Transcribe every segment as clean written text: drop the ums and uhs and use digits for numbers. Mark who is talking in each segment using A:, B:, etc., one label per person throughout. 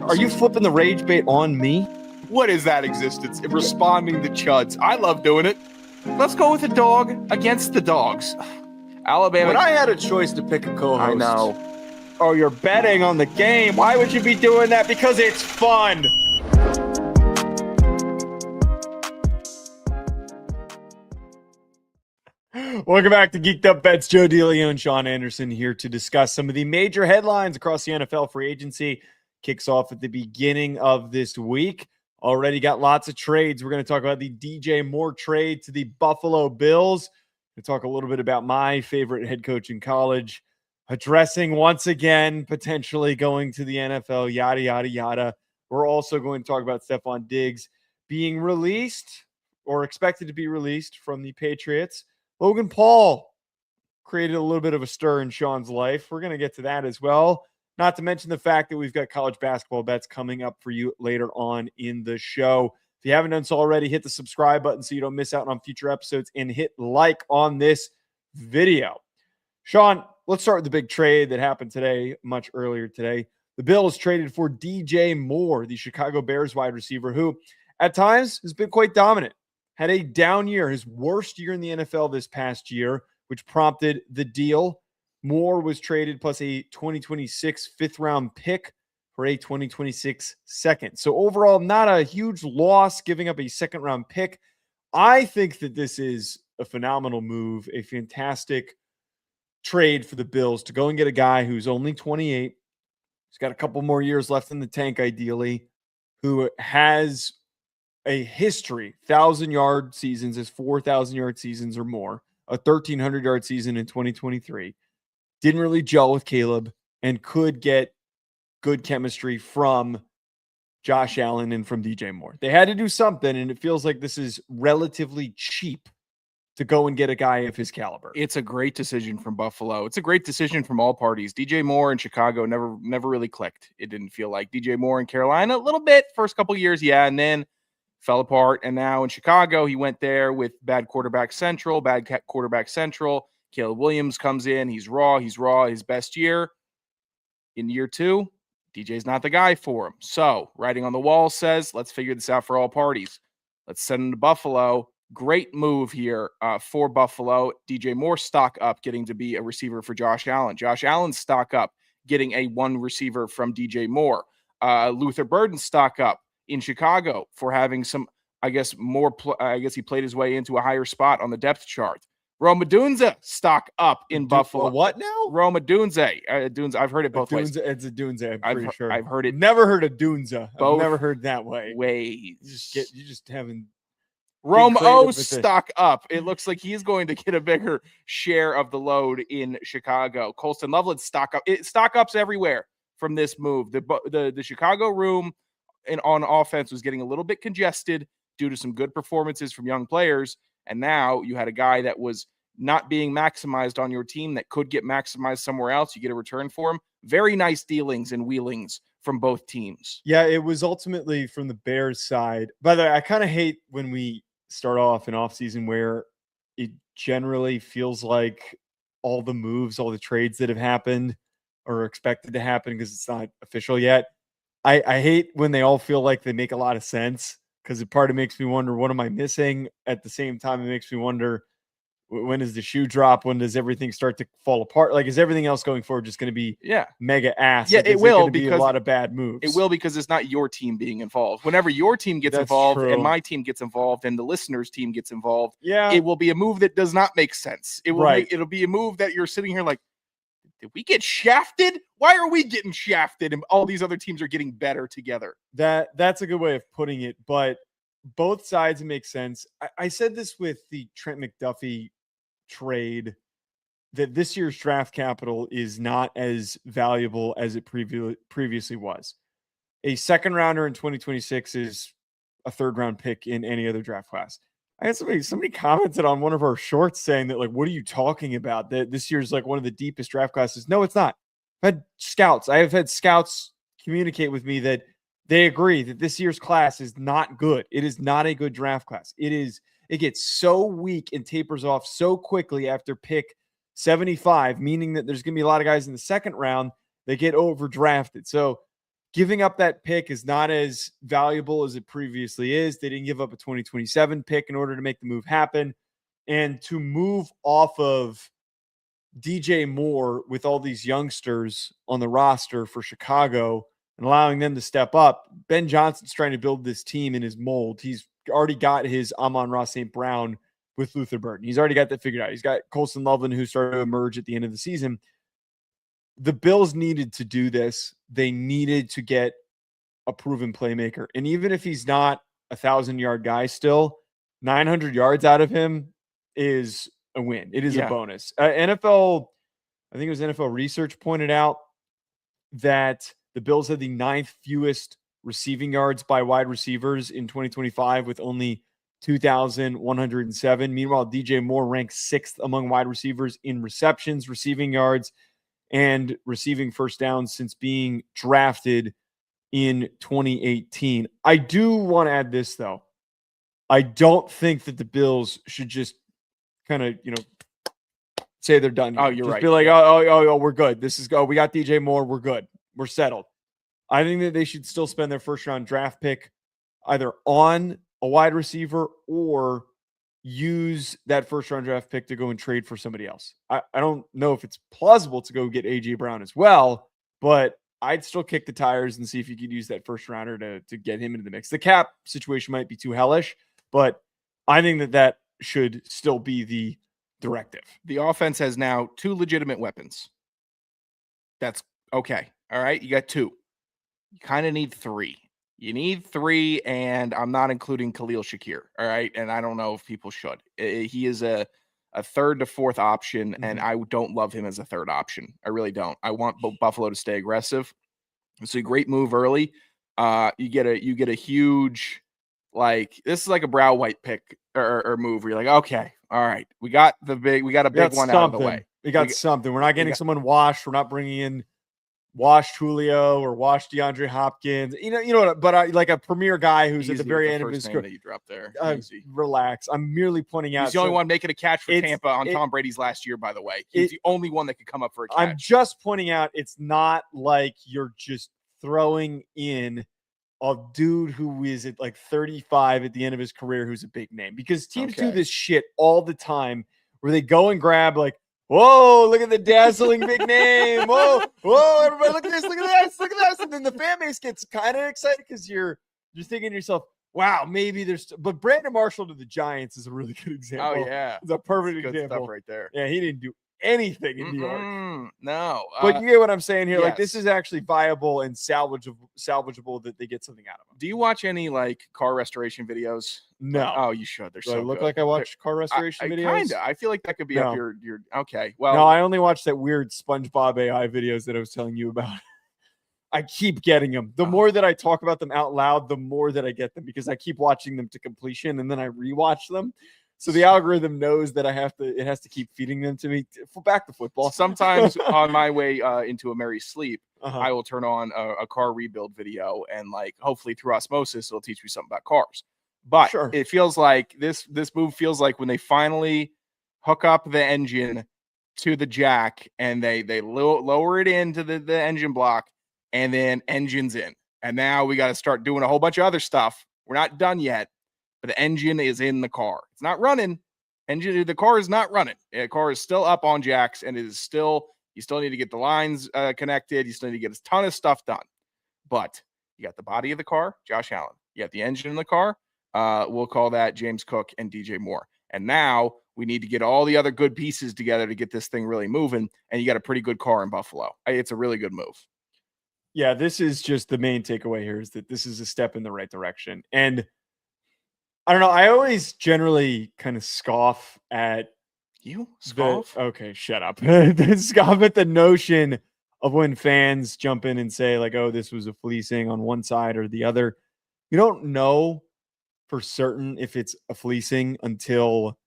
A: Are you flipping the rage bait on me?
B: What is that existence? Responding to chuds. I love doing it. Let's go with the dog against the dogs. Alabama.
C: When I had a choice to pick a co-host.
B: I know.
A: Oh, you're betting on the game. Why would you be doing that? Because it's fun. Welcome back to Geek'd Up Bets. Joe DeLeone and Sean Anderson here to discuss some of the major headlines across the NFL free agency. Kicks off at the beginning of this week. Already got lots of trades. We're going to talk about the DJ Moore trade to the Buffalo Bills. We'll talk a little bit about my favorite head coach in college, addressing once again, potentially going to the NFL, yada, yada, yada. We're also going to talk about Stefon Diggs being released or expected to be released from the Patriots. Logan Paul created a little bit of a stir in Sean's life. We're going to get to that as well. Not to mention the fact that we've got college basketball bets coming up for you later on in the show. If you haven't done so already, hit the subscribe button so you don't miss out on future episodes and hit like on this video. Sean, let's start with the big trade that happened today, much earlier today. The Bills traded for DJ Moore, the Chicago Bears wide receiver, who at times has been quite dominant. Had a down year, his worst year in the NFL this past year, which prompted the deal. Moore was traded plus a 2026 fifth-round pick for a 2026 second. So overall, not a huge loss giving up a second-round pick. I think that this is a phenomenal move, a fantastic trade for the Bills to go and get a guy who's only 28. He's got a couple more years left in the tank, ideally, who has a history, 1,000-yard seasons, his 4,000-yard seasons or more, a 1,300-yard season in 2023. Didn't really gel with Caleb and could get good chemistry from Josh Allen and from DJ Moore. They had to do something, and it feels like this is relatively cheap to go and get a guy of his caliber.
B: It's a great decision from Buffalo. It's a great decision from all parties. DJ Moore in Chicago never really clicked. It didn't feel like DJ Moore in Carolina, a little bit first couple years, yeah, and then fell apart. And now in Chicago, he went there with bad quarterback central. Caleb Williams comes in. He's raw. His best year. In year two, DJ's not the guy for him. So writing on the wall says, let's figure this out for all parties. Let's send him to Buffalo. Great move here for Buffalo. DJ Moore stock up, getting to be a receiver for Josh Allen. Josh Allen's stock up, getting a one receiver from DJ Moore. Luther Burden's stock up in Chicago for having some, I guess he played his way into a higher spot on the depth chart. Rome Odunze stock up in Buffalo.
A: What now?
B: Rome Odunze. I've heard it both ways.
A: It's a Dunze, I'm pretty sure.
B: I've heard it.
A: Never heard of Dunze.
B: Both
A: I've never heard that way.
B: Ways.
A: You just haven't.
B: Rome O stock up. It looks like he's going to get a bigger share of the load in Chicago. Colston Loveland stock up. Stock ups everywhere from this move. The Chicago room on offense was getting a little bit congested due to some good performances from young players. And now you had a guy that was not being maximized on your team that could get maximized somewhere else. You get a return for him. Very nice dealings and wheelings from both teams.
A: Yeah, it was ultimately from the Bears side. By the way, I kind of hate when we start off an offseason where it generally feels like all the moves, all the trades that have happened or expected to happen because it's not official yet. I hate when they all feel like they make a lot of sense, because it part of makes me wonder, what am I missing? At the same time, it makes me wonder, when does the shoe drop? When does everything start to fall apart? Like, is everything else going forward just going to be mega ass?
B: Yeah,
A: like,
B: it will,
A: because be a lot of bad moves.
B: It will, because it's not your team being involved. Whenever your team gets involved and my team gets involved and the listener's team gets involved, it will be a move that does not make sense. It'll be a move that you're sitting here like, did we get shafted? Why are we getting shafted? And all these other teams are getting better together.
A: That's a good way of putting it, but both sides make sense. I said this with the Trent McDuffie trade, that this year's draft capital is not as valuable as it previously was. A second rounder in 2026 is a third round pick in any other draft class. I had somebody commented on one of our shorts saying that, like, what are you talking about? That this year's like one of the deepest draft classes. No, it's not. I've had scouts. I have had scouts communicate with me that they agree that this year's class is not good. It is not a good draft class. It gets so weak and tapers off so quickly after pick 75, meaning that there's going to be a lot of guys in the second round that get overdrafted. So giving up that pick is not as valuable as it previously is. They didn't give up a 2027 pick in order to make the move happen. And to move off of DJ Moore with all these youngsters on the roster for Chicago and allowing them to step up, Ben Johnson's trying to build this team in his mold. He's already got his Amon-Ra St. Brown with Luther Burton. He's already got that figured out. He's got Colson Loveland, who started to emerge at the end of the season. The Bills needed to do this. They needed to get a proven playmaker. And even if he's not a 1,000-yard guy still, 900 yards out of him is a win. It is a bonus. NFL, I think it was NFL Research pointed out that the Bills had the 9th fewest receiving yards by wide receivers in 2025 with only 2,107. Meanwhile, DJ Moore ranks 6th among wide receivers in receptions, receiving yards, and receiving first downs since being drafted in 2018. I do want to add this, though. I don't think that the Bills should just kind of, say they're done here.
B: Oh, you're
A: just
B: right.
A: Be like, oh, we're good. We got DJ Moore. We're good. We're settled. I think that they should still spend their first round draft pick either on a wide receiver or use that first round draft pick to go and trade for somebody else. I don't know if it's plausible to go get AJ Brown as well, but I'd still kick the tires and see if you could use that first rounder to get him into the mix. The cap situation might be too hellish, but I think that should still be the directive.
B: The offense has now 2 legitimate weapons. That's okay. All right. You got 2. You kind of need 3. You need 3, and I'm not including Khalil Shakir. All right. And I don't know if people should. He is a 3rd to 4th option, and I don't love him as a 3rd option. I really don't. I want Buffalo to stay aggressive. It's a great move early. You get a huge, this is like a Brow White pick or move where you're like, okay, all right, we got a big one out of the way.
A: We got something. We're not getting someone washed. We're not bringing in washed Julio or washed DeAndre Hopkins. You know what? But like a premier guy who's at the very end of his career.
B: That you dropped there.
A: Relax. I'm merely pointing out.
B: He's the only one making a catch for Tampa on Tom Brady's last year, by the way. He's the only one that could come up for a catch.
A: I'm just pointing out it's not like you're just throwing in a dude who is at like 35 at the end of his career who's a big name. Because teams do this shit all the time where they go and grab whoa, look at the dazzling big name. Whoa, everybody, look at this, look at this, look at this. And then the fan base gets kind of excited because you're thinking to yourself, wow, maybe but Brandon Marshall to the Giants is a really good example.
B: Oh, yeah.
A: It's a perfect
B: good
A: example.
B: Stuff right there.
A: Yeah, he didn't do anything in New York.
B: No.
A: But you get what I'm saying here.
B: Yes.
A: Like, this is actually viable and salvageable that they get something out of them.
B: Do you watch any car restoration videos?
A: No.
B: Oh, you should. They're so
A: I look
B: good.
A: like I watch car restoration videos?
B: Kinda. I feel like that could be up your okay. Well,
A: no, I only watch that weird SpongeBob AI videos that I was telling you about. I keep getting them. The more that I talk about them out loud, the more that I get them because I keep watching them to completion and then I rewatch them. So the algorithm knows that it has to keep feeding them to me. Back to football.
B: Sometimes on my way into a merry sleep, I will turn on a car rebuild video and hopefully through osmosis, it'll teach me something about cars. But it feels like this move feels like when they finally hook up the engine to the jack and they lower it into the engine block and then engine's in. And now we got to start doing a whole bunch of other stuff. We're not done yet, but the engine is in the car. It's not running. The car is not running. The car is still up on jacks and it is still, you still need to get the lines connected. You still need to get a ton of stuff done. But you got the body of the car, Josh Allen. You got the engine in the car. We'll call that James Cook and DJ Moore. And now we need to get all the other good pieces together to get this thing really moving. And you got a pretty good car in Buffalo. It's a really good move.
A: Yeah, this is just the main takeaway here is that this is a step in the right direction. And I don't know. I always generally kind of scoff at
B: Okay,
A: shut up. Scoff at the notion of when fans jump in and say oh, this was a fleecing on one side or the other. You don't know for certain if it's a fleecing until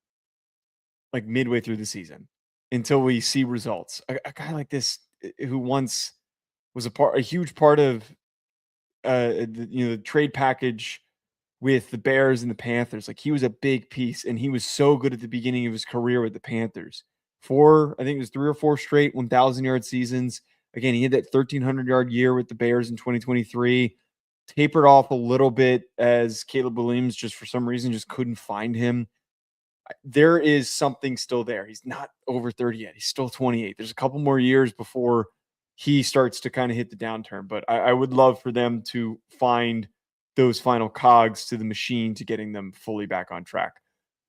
A: midway through the season, until we see results. A guy like this who once was a huge part of the trade package with the Bears and the Panthers. He was a big piece and he was so good at the beginning of his career with the Panthers. I think it was 3 or 4 straight 1,000-yard seasons Again, he had that 1,300-yard year with the Bears in 2023. Tapered off a little bit as Caleb Williams just for some reason just couldn't find him. There is something still there. He's not over 30 yet. He's still 28. There's a couple more years before he starts to kind of hit the downturn. But I would love for them to find those final cogs to the machine to getting them fully back on track.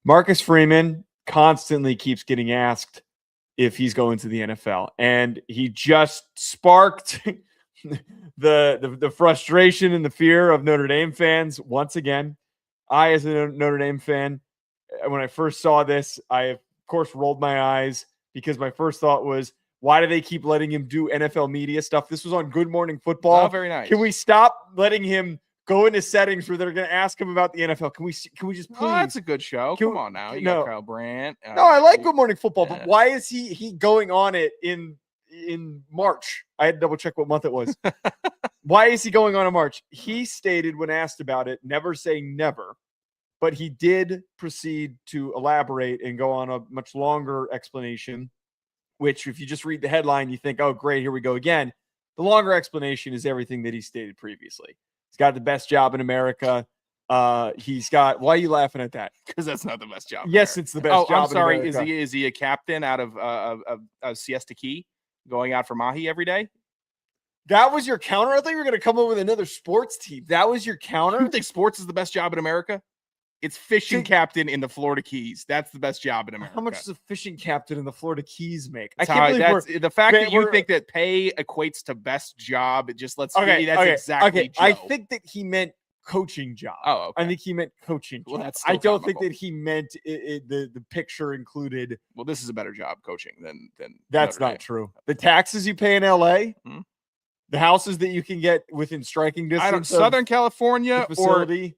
A: Marcus Freeman constantly keeps getting asked if he's going to the NFL. And he just sparked the frustration and the fear of Notre Dame fans once again. I, as a Notre Dame fan, when I first saw this, I of course rolled my eyes because my first thought was, why do they keep letting him do NFL media stuff? This was on Good Morning Football.
B: Oh, very nice.
A: Can we stop letting him go into settings where they're going to ask him about the NFL? Can we just please?
B: Oh, that's a good show. Come on now. You got Kyle Brandt.
A: No, I like Good Morning Football, but why is he going on it in March? I had to double check what month it was. Why is he going on in March? He stated when asked about it, never say never, but he did proceed to elaborate and go on a much longer explanation, which if you just read the headline, you think, oh, great, here we go again. The longer explanation is everything that he stated previously. He's got the best job in America. He's got, why are you laughing at that?
B: Because that's not the best job.
A: Yes, it's the best job.
B: I'm sorry. Is he a captain out of Siesta Key going out for Mahi every day?
A: That was your counter? I thought you were going to come up with another sports team. That was your counter?
B: You think sports is the best job in America? It's fishing captain in the Florida Keys. That's the best job in America.
A: How much does a fishing captain in the Florida Keys make?
B: I can't believe the fact that you think that pay equates to best job. It just lets me. That's exactly.
A: I think that he meant coaching job.
B: Oh, okay.
A: I think he meant coaching.
B: Well,
A: job. I don't think that he meant the picture included.
B: Well, this is a better job coaching than.
A: That's not true. The taxes you pay in LA. The houses that you can get within striking distance.
B: Southern California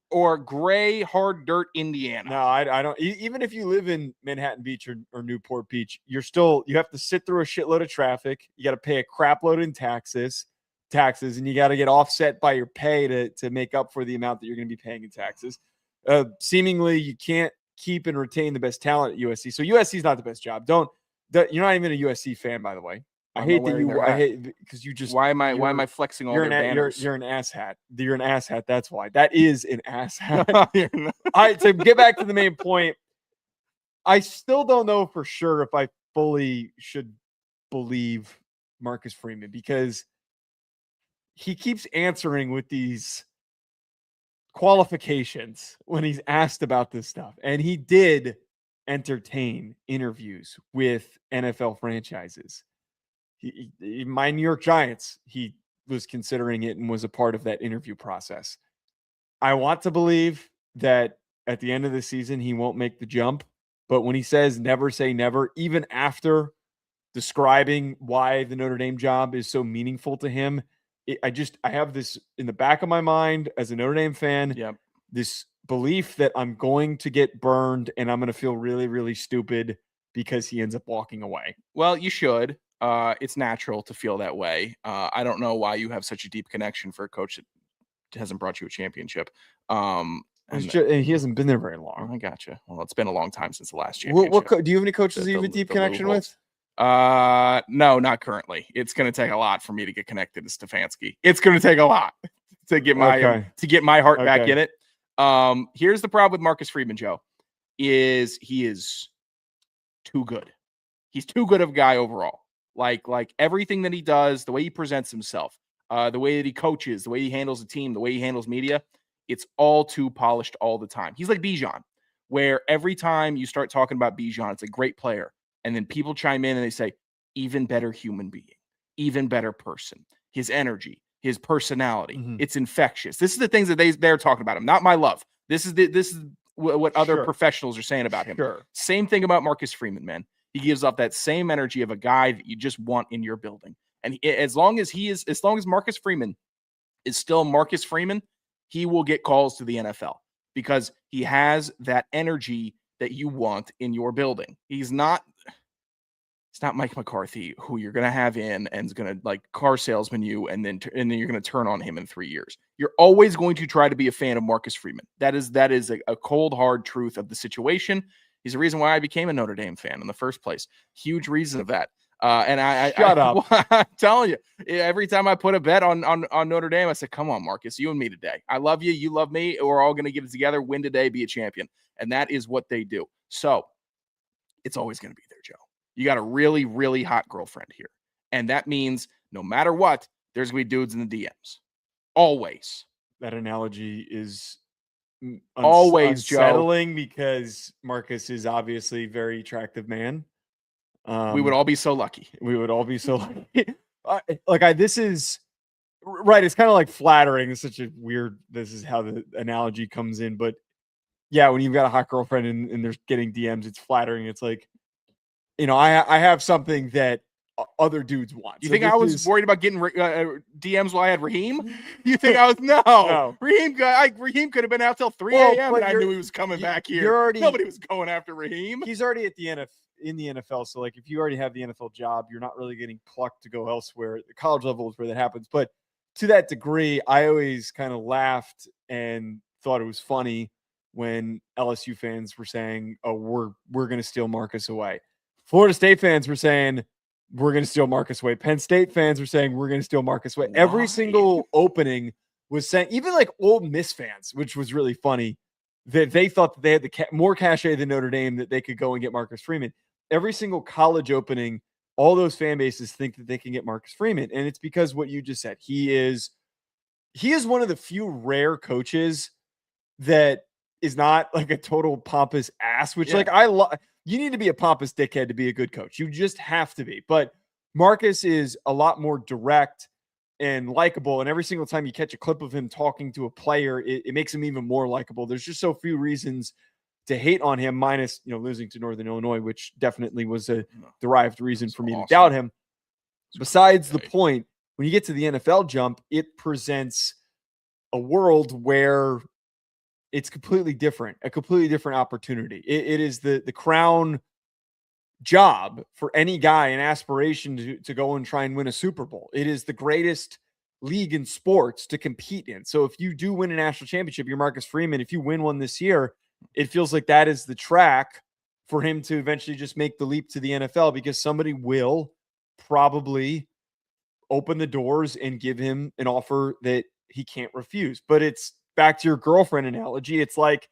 B: or gray hard dirt Indiana.
A: No, I don't. Even if you live in Manhattan Beach or Newport Beach, you have to sit through a shitload of traffic. You got to pay a crap load in taxes, and you got to get offset by your pay to make up for the amount that you're going to be paying in taxes. Seemingly, you can't keep and retain the best talent at USC. So USC is not the best job. You're not even a USC fan, by the way. I hate because you just.
B: Why am I flexing all their banners?
A: You're an asshat. You're an asshat. That's why. That is an asshat. All right. To get back to the main point, I still don't know for sure if I fully should believe Marcus Freeman because he keeps answering with these qualifications when he's asked about this stuff, and he did entertain interviews with NFL franchises. My New York Giants, he was considering it and was a part of that interview process. I want to believe that at the end of the season, he won't make the jump. But when he says never say never, even after describing why the Notre Dame job is so meaningful to him, I have this in the back of my mind as a Notre Dame fan, this belief that I'm going to get burned and I'm going to feel really, really stupid because he ends up walking away.
B: Well, you should. It's natural to feel that way. I don't know why you have such a deep connection for a coach that hasn't brought you a championship.
A: And he hasn't been there very long.
B: I gotcha. Well, it's been a long time since the last championship.
A: Do you have any coaches you have a deep connection with?
B: No, not currently. It's going to take a lot for me to get connected to Stefanski. It's going to take a lot to get my heart back in it. Here's the problem with Marcus Freeman, Joe, is he is too good. He's too good of a guy overall. Like everything that he does, the way he presents himself, the way that he coaches, the way he handles the team, the way he handles media, it's all too polished all the time. He's like Bijan, where every time you start talking about Bijan, it's a great player. And then people chime in and they say, even better human being, even better person, his energy, his personality, it's infectious. This is the things that they're talking about him, not my love. This is what other professionals are saying about him. Same thing about Marcus Freeman, man. He gives off that same energy of a guy that you just want in your building. And as long as Marcus Freeman is still Marcus Freeman, he will get calls to the NFL because he has that energy that you want in your building. It's not Mike McCarthy, who you're going to have in and is going to car salesman you, and then you're going to turn on him in 3 years. You're always going to try to be a fan of Marcus Freeman. That is a cold, hard truth of the situation. He's the reason why I became a Notre Dame fan in the first place. Huge reason of that. And
A: Shut up.
B: I'm telling you, every time I put a bet on Notre Dame, I said, come on, Marcus, you and me today. I love you. You love me. We're all going to get it together, win today, be a champion. And that is what they do. So it's always going to be there, Joe. You got a really, really hot girlfriend here. And that means no matter what, there's going to be dudes in the DMs. Always.
A: That analogy is
B: Always
A: unsettling because Marcus is obviously a very attractive man.
B: We would all be so lucky.
A: We would all be so lucky. This is right. It's kind of like flattering. It's such a weird, this is how the analogy comes in. But yeah, when you've got a hot girlfriend and they're getting DMs, it's flattering. It's like, I have something that other dudes want.
B: You think I was worried about getting DMs while I had Raheem? You think I was? No. Raheem could have been out till 3 a.m. and I knew he was coming back here. Nobody was going after Raheem.
A: He's already at the in the NFL. So if you already have the NFL job, you're not really getting plucked to go elsewhere. The college level is where that happens. But to that degree, I always kind of laughed and thought it was funny when LSU fans were saying, "Oh, we're going to steal Marcus away." Florida State fans were saying, "We're going to steal Marcus away." Penn State fans were saying, "We're going to steal Marcus away." Why? Every single opening was saying, even like Ole Miss fans, which was really funny, that they thought that they had more cachet than Notre Dame, that they could go and get Marcus Freeman. Every single college opening, all those fan bases think that they can get Marcus Freeman. And it's because what you just said, he is one of the few rare coaches that is not like a total pompous ass, which I love. You need to be a pompous dickhead to be a good coach. You just have to be. But Marcus is a lot more direct and likable. And every single time you catch a clip of him talking to a player, it makes him even more likable. There's just so few reasons to hate on him, minus, losing to Northern Illinois, which definitely was a derived reason for me to doubt him. Besides the point, when you get to the NFL jump, it presents a world where it's completely different, a completely different opportunity. It is the crown job for any guy, an aspiration to go and try and win a Super Bowl. It is the greatest league in sports to compete in. So if you do win a national championship, you're Marcus Freeman. If you win one this year, it feels like that is the track for him to eventually just make the leap to the NFL, because somebody will probably open the doors and give him an offer that he can't refuse. But it's back to your girlfriend analogy. It's like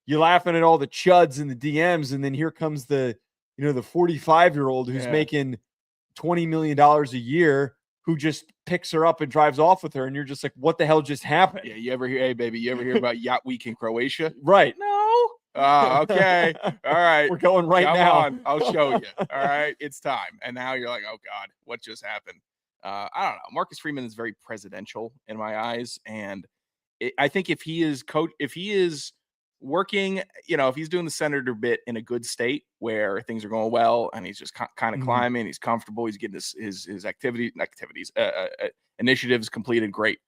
A: you're laughing at all the chuds in the DMs, and then here comes the 45-year-old who's making $20 million a year, who just picks her up and drives off with her. And you're just like, what the hell just happened?
B: Yeah. You ever hear about Yacht Week in Croatia?
A: Right.
B: No. Okay. All right.
A: We're going right
B: Come
A: now.
B: on. I'll show you. All right. It's time. And now you're like, oh God, what just happened? I don't know. Marcus Freeman is very presidential in my eyes. And I think if he is working, if he's doing the senator bit in a good state where things are going well and he's just kind of climbing, he's comfortable, he's getting his initiatives completed, great.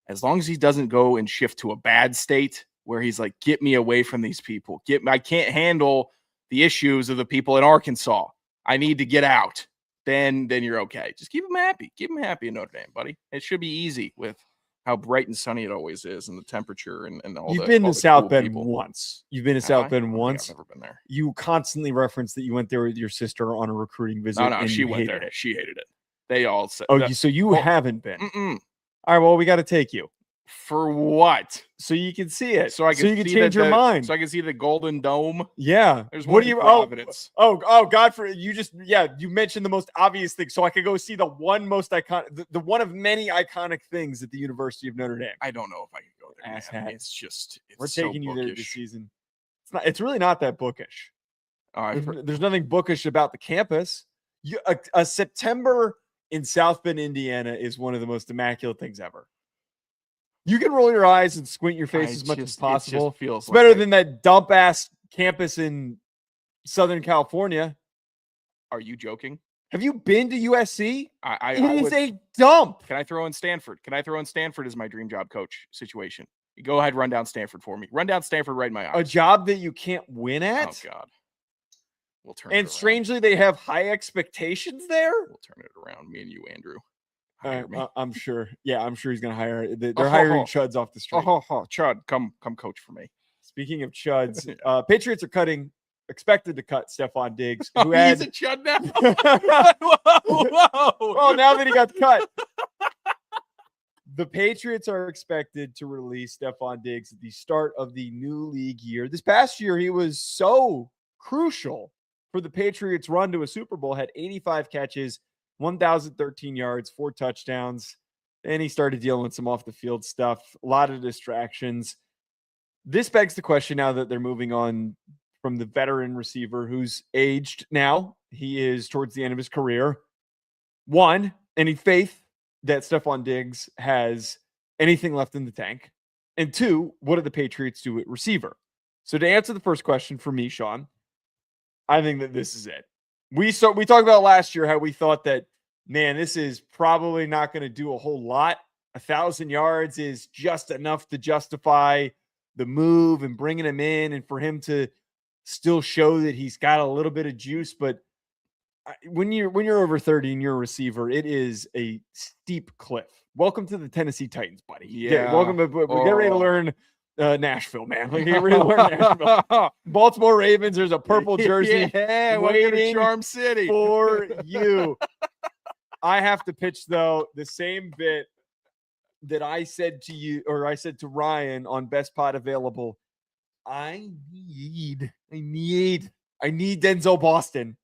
B: As long as he doesn't go and shift to a bad state where he's like, get me away from these people. I can't handle the issues of the people in Arkansas. I need to get out. Then you're okay. Just keep him happy. Keep him happy in Notre Dame, buddy. It should be easy with how bright and sunny it always is, and the temperature and all.
A: You've been to South Bend once. You've been to South Bend once.
B: I've never been there.
A: You constantly reference that you went there with your sister on a recruiting visit.
B: No, she went there. She hated it. They all said.
A: So you haven't been. All right. Well, we got to take you.
B: For what?
A: So you can see it.
B: So you can
A: change your mind.
B: So I can see the Golden Dome.
A: Yeah.
B: There's
A: what
B: one
A: do you?
B: Providence.
A: Oh, God! You mentioned the most obvious thing. So I could go see the one most iconic, the one of many iconic things at the University of Notre Dame.
B: I don't know if I can go there.
A: Asshat. We're taking you there this season. It's really not that bookish.
B: All right.
A: There's nothing bookish about the campus. A September in South Bend, Indiana, is one of the most immaculate things ever. You can roll your eyes and squint your face as much as possible.
B: It feels
A: it's better than that dump ass campus in Southern California.
B: Are you joking?
A: Have you been to USC?
B: It
A: is a dump.
B: Can I throw in Stanford? As my dream job coach situation? You go ahead, run down Stanford for me. Run down Stanford right in my eyes.
A: A job that you can't win at?
B: Oh, God. We'll turn
A: and strangely, they have high expectations there?
B: We'll turn it around. Me and you, Andrew.
A: I'm sure. Yeah, I'm sure he's going to hire. They're hiring chuds off the street.
B: Chud, come coach for me.
A: Speaking of chuds, Patriots are cutting expected to cut Stefon Diggs,
B: Oh,
A: who had
B: he's a chud now.
A: whoa.
B: Whoa.
A: Well, now that he got cut. The Patriots are expected to release Stefon Diggs at the start of the new league year. This past year, he was so crucial for the Patriots' run to a Super Bowl, had 85 catches, 1,013 yards, 4 touchdowns. Then he started dealing with some off-the-field stuff, a lot of distractions. This begs the question now that they're moving on from the veteran receiver who's aged now. He is towards the end of his career. One, any faith that Stefon Diggs has anything left in the tank? And two, what do the Patriots do at receiver? So to answer the first question for me, Sean, I think that this is it. We talked about last year how we thought that, man, this is probably not going to do a whole lot. 1,000 yards is just enough to justify the move and bringing him in and for him to still show that he's got a little bit of juice. But when you're over 30 and you're a receiver, it is a steep cliff. Welcome to the Tennessee Titans, buddy.
B: Yeah.
A: Welcome to get ready to learn Nashville, man. Like, get ready to learn Nashville. Baltimore Ravens, there's a purple jersey waiting
B: Charm City
A: for you. I have to pitch, though, the same bit that I said to you, or I said to Ryan on Best Pod Available. I need Denzel Boston.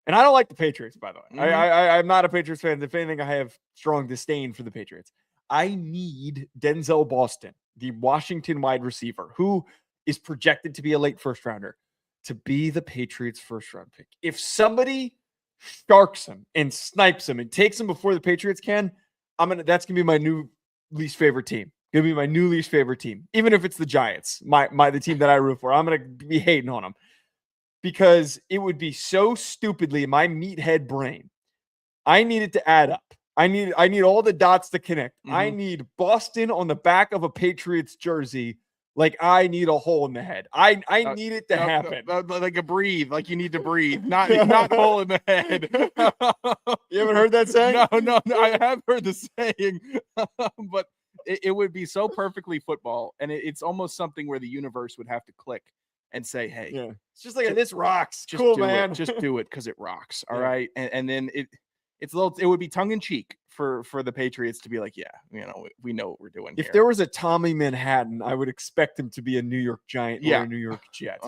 A: And I don't like the Patriots, by the way. I'm not a Patriots fan. If anything, I have strong disdain for the Patriots. I need Denzel Boston, the Washington wide receiver, who is projected to be a late first rounder, to be the Patriots' first round pick. If somebody sharks him and snipes him and takes him before the Patriots can, that's gonna be my new least favorite team. Gonna be my new least favorite team, even if it's the Giants, the team that I root for. I'm gonna be hating on them. Because it would be so stupidly in my meathead brain. I need it to add up. I need all the dots to connect. Mm-hmm. I need Boston on the back of a Patriots jersey. Like I need a hole in the head. I need it to happen.
B: Like a breathe. Like you need to breathe. Not hole in the head.
A: You haven't heard that saying?
B: No. I have heard the saying. But it would be so perfectly football. And it's almost something where the universe would have to click and say, hey,
A: it's just like this rocks.
B: Just
A: cool,
B: do
A: man.
B: It. Just do it because it rocks. All right. And then it would be tongue in cheek for the Patriots to be like, we know what we're doing.
A: If there was a Tommy Manhattan, I would expect him to be a New York Giant or a New York Jet.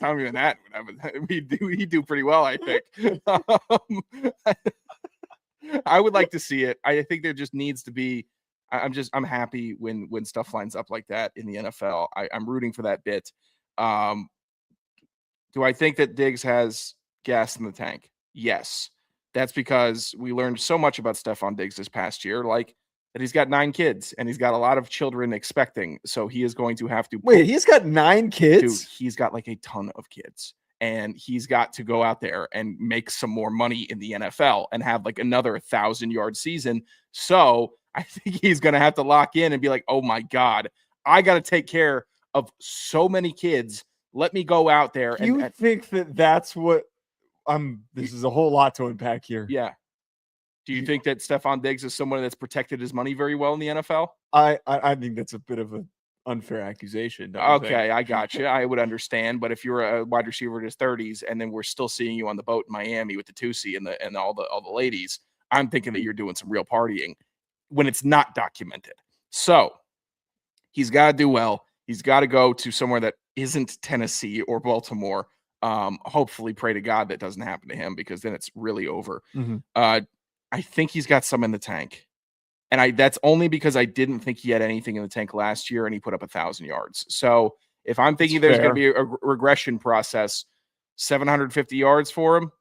B: Tommy Manhattan he'd do pretty well, I think. I would like to see it. I think there just needs to be. I'm happy when stuff lines up like that in the NFL. I'm rooting for that bit. Do I think that Diggs has gas in the tank? Yes. That's because we learned so much about Stefon Diggs this past year, like that he's got 9 kids and he's got a lot of children expecting. So he is going to have to.
A: Wait, he's got 9 kids?
B: Dude, he's got like a ton of kids. And he's got to go out there and make some more money in the NFL and have like another 1,000-yard season. So I think he's going to have to lock in and be like, oh my God, I got to take care of so many kids. Let me go out there.
A: You think that's what this is a whole lot to unpack here.
B: Yeah. Do you think that Stefon Diggs is someone that's protected his money very well in the NFL?
A: I think that's a bit of an unfair accusation.
B: Okay, I got you. I would understand. But if you're a wide receiver in his 30s and then we're still seeing you on the boat in Miami with the Tusi and all the ladies, I'm thinking that you're doing some real partying when it's not documented. So he's got to do well. He's got to go to somewhere that isn't Tennessee or Baltimore. Hopefully pray to God that doesn't happen to him because then it's really over.
A: Mm-hmm.
B: I think he's got some in the tank. And that's only because I didn't think he had anything in the tank last year and he put up 1,000 yards. So if I'm thinking there's going to be a regression process, 750 yards for him,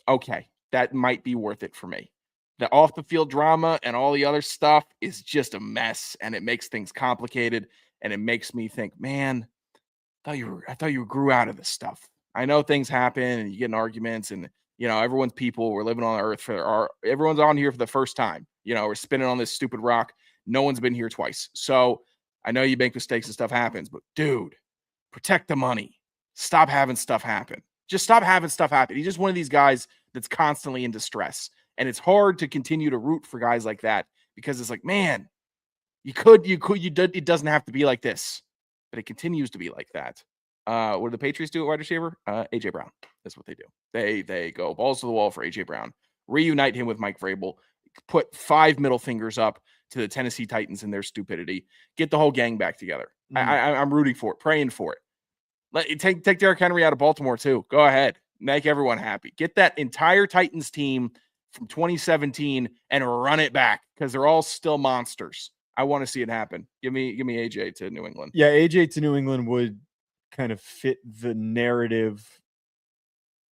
B: okay, that might be worth it for me. The off the field drama and all the other stuff is just a mess and it makes things complicated and it makes me think, man, I thought you grew out of this stuff. I know things happen and you get in arguments and everyone's people. We're living on earth everyone's on here for the first time. We're spinning on this stupid rock. No one's been here twice. So I know you make mistakes and stuff happens, but dude, protect the money. Stop having stuff happen. Just stop having stuff happen. He's just one of these guys that's constantly in distress. And it's hard to continue to root for guys like that because it's like, man, it doesn't have to be like this, but it continues to be like that. What do the Patriots do at wide receiver? AJ Brown. That's what they do. They go balls to the wall for AJ Brown. Reunite him with Mike Vrabel. Put 5 middle fingers up to the Tennessee Titans and their stupidity. Get the whole gang back together. I'm rooting for it, praying for it. Take Derrick Henry out of Baltimore too. Go ahead, make everyone happy. Get that entire Titans team from 2017 and run it back because they're all still monsters. I want to see it happen. Give me AJ to New England.
A: Yeah, AJ to New England would kind of fit the narrative,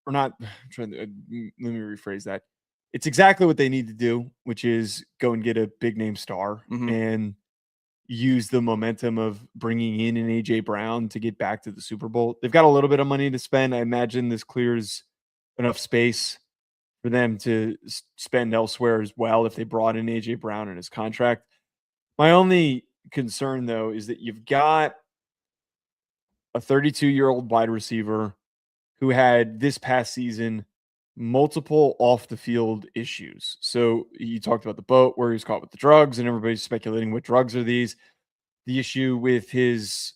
A: or not. Let me rephrase that. It's exactly what they need to do, which is go and get a big name star and use the momentum of bringing in an AJ Brown to get back to the Super Bowl. They've got a little bit of money to spend. I imagine this clears enough space for them to spend elsewhere as well if they brought in AJ Brown in his contract. My only concern, though, is that you've got a 32-year-old wide receiver who had this past season multiple off-the-field issues. So you talked about the boat where he was caught with the drugs, and everybody's speculating what drugs are these. The issue with his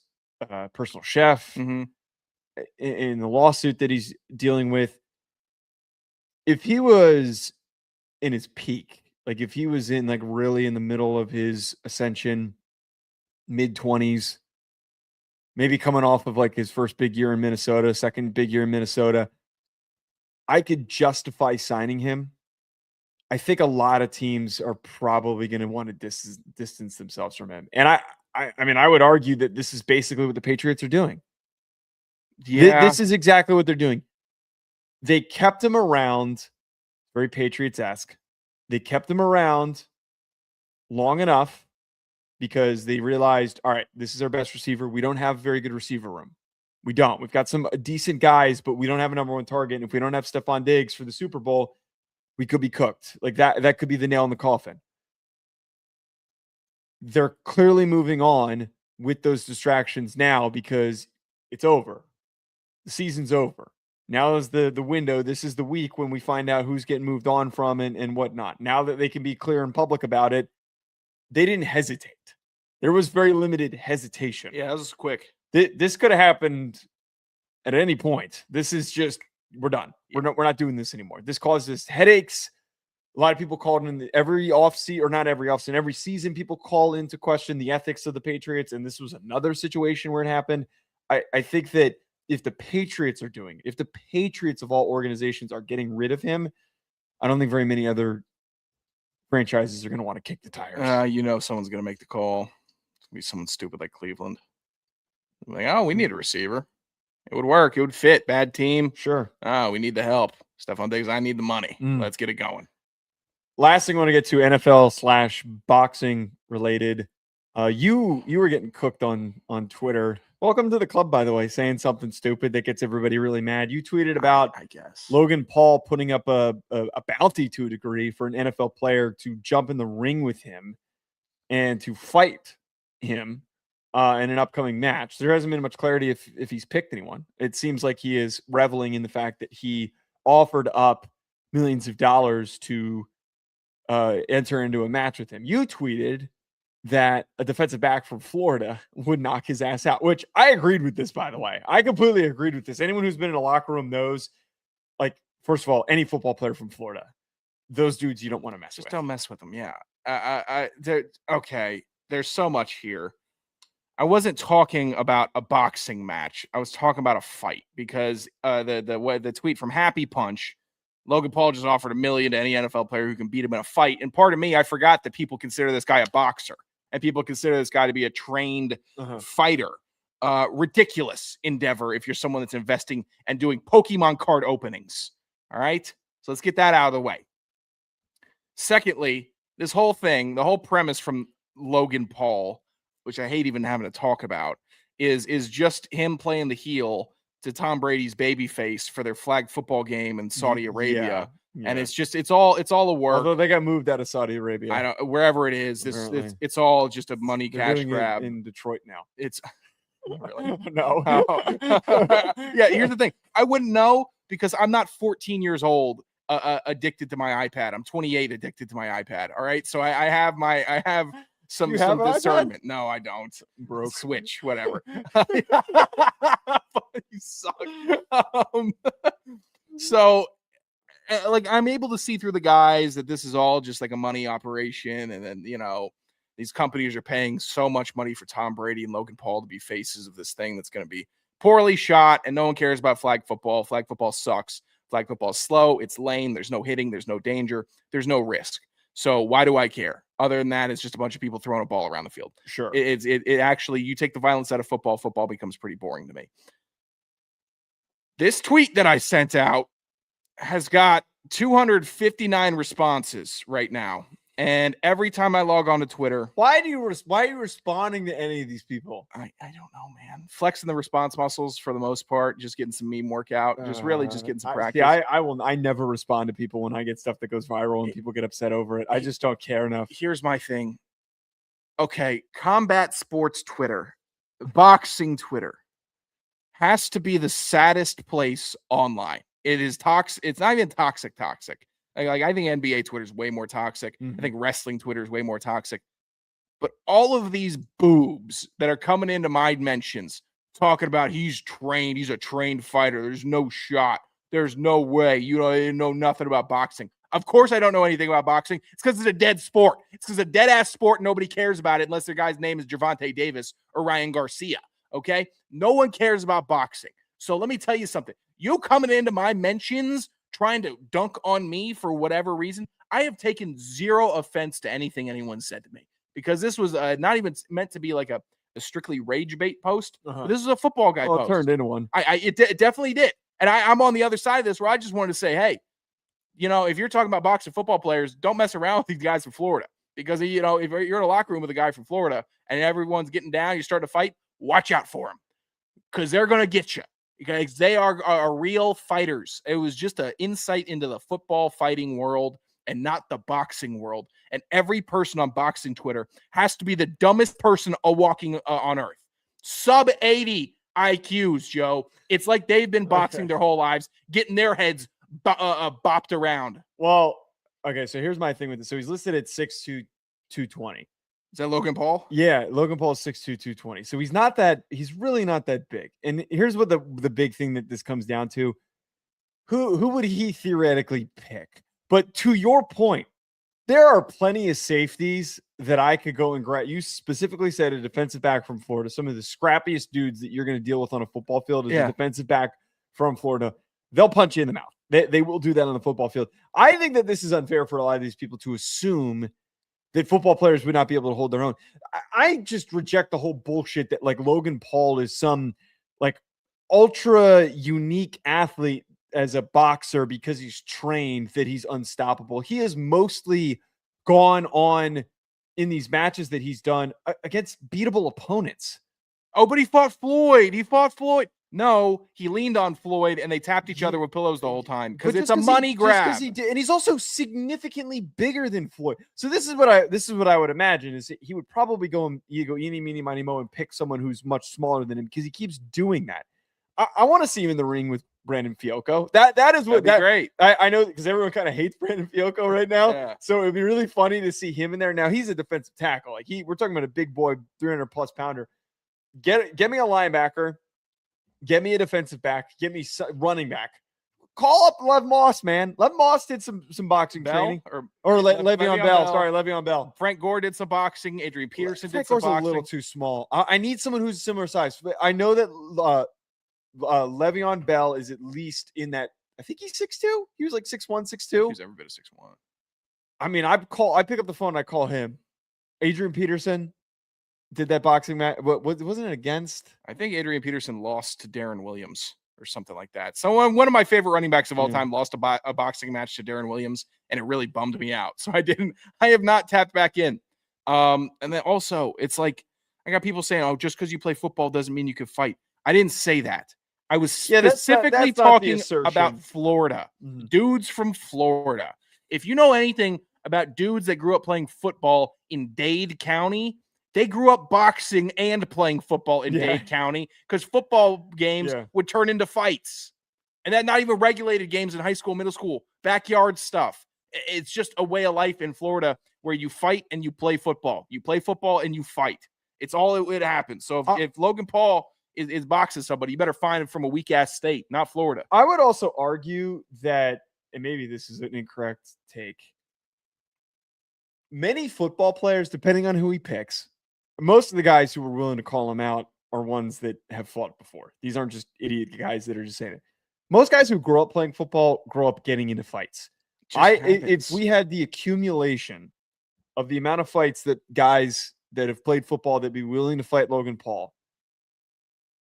A: personal chef in the lawsuit that he's dealing with. If he was in his peak, like if he was in like really in the middle of his ascension, mid-20s, maybe coming off of like his first big year in Minnesota, second big year in Minnesota, I could justify signing him. I think a lot of teams are probably going to want to distance themselves from him. And I mean, I would argue that this is basically what the Patriots are doing.
B: Yeah.
A: This is exactly what they're doing. They kept him around, very Patriots-esque. They kept him around long enough because they realized, all right, this is our best receiver. We don't have a very good receiver room. We don't. We've got some decent guys, but we don't have a number one target. And if we don't have Stefon Diggs for the Super Bowl, we could be cooked. Like that could be the nail in the coffin. They're clearly moving on with those distractions now because it's over. The season's over. Now is the window. This is the week when we find out who's getting moved on from and whatnot. Now that they can be clear and public about it, they didn't hesitate. There was very limited hesitation.
B: Yeah, that was quick.
A: This could have happened at any point. This is just, we're done. We're not doing this anymore. This causes headaches. A lot of people called in every offseason, or not every offseason, every season people call into question the ethics of the Patriots. And this was another situation where it happened. I think that if the Patriots are doing, if the Patriots of all organizations are getting rid of him, I don't think very many other franchises are going to want to kick the tires.
B: Someone's going to make the call. It's going to be someone stupid like Cleveland. Like, oh, we need a receiver. It would work. It would fit. Bad team.
A: Sure.
B: Oh, we need the help. Stefon Diggs, I need the money. Let's get it going.
A: Last thing I want to get to, NFL/boxing related. You were getting cooked on Twitter. Welcome to the club, by the way, saying something stupid that gets everybody really mad. You tweeted about,
B: I guess,
A: Logan Paul putting up a bounty to a degree for an NFL player to jump in the ring with him and to fight him in an upcoming match. There hasn't been much clarity if he's picked anyone. It seems like he is reveling in the fact that he offered up millions of dollars to enter into a match with him. You tweeted that a defensive back from Florida would knock his ass out, which I agreed with this, by the way. I completely agreed with this. Anyone who's been in a locker room knows, like, first of all, any football player from Florida, those dudes you don't want to mess with.
B: Just don't mess with them. Yeah. Okay. There's so much here. I wasn't talking about a boxing match. I was talking about a fight because the tweet from Happy Punch, Logan Paul just offered $1 million to any NFL player who can beat him in a fight. And part of me, I forgot that people consider this guy a boxer and people consider this guy to be a trained fighter. Ridiculous endeavor if you're someone that's investing and doing Pokemon card openings. All right. So let's get that out of the way. Secondly, this whole thing, the whole premise from Logan Paul, which I hate even having to talk about, is just him playing the heel to Tom Brady's baby face for their flag football game in Saudi Arabia. Yeah. And it's all a work.
A: Although they got moved out of Saudi Arabia.
B: I don't, wherever it is, it's all just a money cash grab.
A: In Detroit now.
B: It's really?
A: No.
B: Yeah, here's the thing. I wouldn't know because I'm not 14 years old addicted to my iPad. I'm 28 addicted to my iPad. All right. So I have some
A: have an iPad?
B: discernment. No, I don't.
A: Broke.
B: Switch, whatever. You suck. So, like, I'm able to see through the guys that this is all just like a money operation, and then these companies are paying so much money for Tom Brady and Logan Paul to be faces of this thing that's going to be poorly shot, and no one cares about flag football. Flag football sucks. Flag football is slow. It's lame. There's no hitting. There's no danger. There's no risk. So why do I care? Other than that, it's just a bunch of people throwing a ball around the field.
A: Sure.
B: It actually, you take the violence out of football, football becomes pretty boring to me. This tweet that I sent out has got 259 responses right now. And every time I log on to Twitter,
A: why are you responding to any of these people?
B: I don't know, man. Flexing the response muscles for the most part, just getting some meme workout, just getting some practice.
A: I never respond to people when I get stuff that goes viral and people get upset over it. I just don't care enough.
B: Here's my thing. Okay, combat sports Twitter, boxing Twitter has to be the saddest place online. It is toxic. It's not even toxic. Like I think NBA Twitter is way more toxic. I think wrestling Twitter is way more toxic. But all of these boobs that are coming into my mentions talking about he's trained, he's a trained fighter. There's no shot. There's no way. You know nothing about boxing. Of course I don't know anything about boxing. It's because it's a dead sport. It's because it's a dead-ass sport. Nobody cares about it unless their guy's name is Gervonta Davis or Ryan Garcia. Okay? No one cares about boxing. So let me tell you something. You coming into my mentions trying to dunk on me for whatever reason, I have taken zero offense to anything anyone said to me, because this was not even meant to be like a strictly rage bait post. But this is a football guy post.
A: It turned into one.
B: It definitely did. And I'm on the other side of this where I just wanted to say, hey, if you're talking about boxing football players, don't mess around with these guys from Florida, because, if you're in a locker room with a guy from Florida and everyone's getting down, you start to fight, watch out for them, because they're going to get you. Because they are real fighters. It was just an insight into the football fighting world and not the boxing world. And every person on boxing Twitter has to be the dumbest person walking on earth. Sub 80 IQs, Joe. It's like they've been boxing their whole lives, getting their heads bopped around.
A: Well, okay, so here's my thing with this. So he's listed at 6'2", 220.
B: Is that Logan Paul?
A: Yeah, Logan Paul is 6'2", 220. So he's really not that big. And here's what the big thing that this comes down to. Who would he theoretically pick? But to your point, there are plenty of safeties that I could go and grab. You specifically said a defensive back from Florida, some of the scrappiest dudes that you're going to deal with on a football field is a defensive back from Florida. They'll punch you in the mouth. They will do that on the football field. I think that this is unfair for a lot of these people to assume that football players would not be able to hold their own. I just reject the whole bullshit that like Logan Paul is some like ultra unique athlete as a boxer because he's trained, that he's unstoppable. He has mostly gone on in these matches that he's done against beatable opponents.
B: Oh, but he fought Floyd. No, he leaned on Floyd and they tapped each other with pillows the whole time because it's a money grab.
A: And he's also significantly bigger than Floyd. So this is what I would imagine is he would probably go eeny, meeny, miny, mo and pick someone who's much smaller than him because he keeps doing that. I want to see him in the ring with Brandon Fiocco. That is what
B: great.
A: I know, because everyone kind of hates Brandon Fiocco right now. Yeah. So it'd be really funny to see him in there. Now he's a defensive tackle. Like we're talking about a big boy, 300+ pounder. Get me a linebacker. Get me a defensive back. Get me running back. Call up Lev Moss, man. Lev Moss did some boxing training. Or Le'Veon Bell. Sorry, Le'Veon Bell.
B: Frank Gore did some boxing. Adrian Peterson
A: did
B: some
A: boxing.
B: boxing.
A: A little too small. I need someone who's similar size. I know that Le'Veon Bell is at least in that. I think he's 6'2". He was like 6'1", 6'2".
B: He's every bit of 6'1".
A: I mean, I pick up the phone and I call him. Adrian Peterson did that boxing match. Wasn't it against?
B: I think Adrian Peterson lost to Darren Williams or something like that. So one of my favorite running backs of all time lost a boxing match to Darren Williams, and it really bummed me out. So I have not tapped back in. And then also, it's like I got people saying, "Oh, just because you play football doesn't mean you can fight." I didn't say that. I was specifically talking about Florida. Dudes from Florida. If you know anything about dudes that grew up playing football in Dade County, they grew up boxing and playing football in Dade County because football games would turn into fights. And that not even regulated games in high school, middle school, backyard stuff. It's just a way of life in Florida where you fight and you play football. You play football and you fight. It's all it happens. So if Logan Paul is boxing somebody, you better find him from a weak-ass state, not Florida.
A: I would also argue that, and maybe this is an incorrect take, many football players, depending on who he picks, most of the guys who are willing to call him out are ones that have fought before. These aren't just idiot guys that are just saying it. Most guys who grow up playing football grow up getting into fights. If we had the accumulation of the amount of fights that guys that have played football that'd be willing to fight Logan Paul